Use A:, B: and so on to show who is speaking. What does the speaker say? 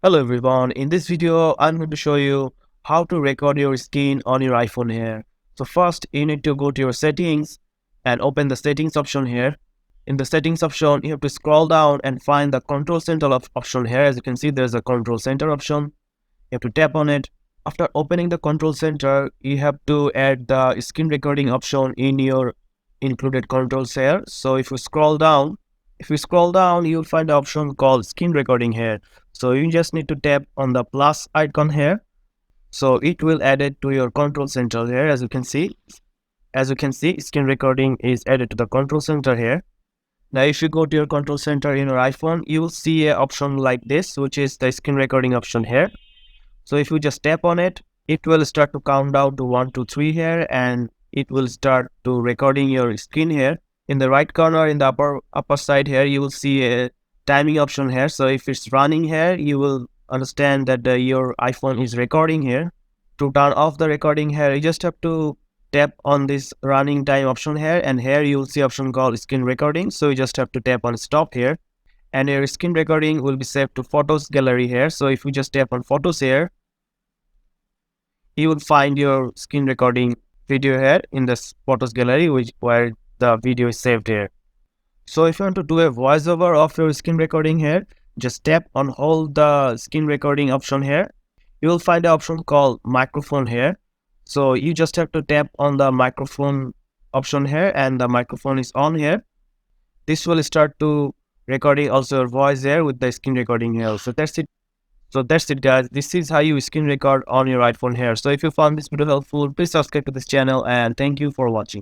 A: Hello everyone, in this video I'm going to show you how to record your screen on your iPhone here. So first you need to go to your settings and open the settings option here. In the settings option you have to scroll down and find the control center option here. As you can see, there's a control center option. You have to tap on it. After opening the control center, you have to add the screen recording option in your included controls here. So if you scroll down, you'll find the option called screen recording here. So you just need to tap on the plus icon here. So it will add it to your control center here. As you can see, screen recording is added to the control center here. Now, if you go to your control center in your iPhone, you will see an option like this, which is the screen recording option here. So if you just tap on it, it will start to count down to 1, 2, 3 here, and it will start to recording your screen here. In the right corner, in the upper side here, you will see a timing option here. So if it's running here, you will understand that your iPhone is recording here. To turn off the recording here, you just have to tap on this running time option here, and here you will see option called screen recording. So you just have to tap on stop here, and your screen recording will be saved to photos gallery here. So if you just tap on photos here, you will find your screen recording video here in this photos gallery, where the video is saved here. So if you want to do a voiceover of your screen recording here, just tap on hold the screen recording option here. You will find the option called microphone here. So you just have to tap on the microphone option here, and the microphone is on here. This will start to recording also your voice here with the screen recording here. So that's it guys. This is how you screen record on your iPhone here. So if you found this video helpful, please subscribe to this channel, and thank you for watching.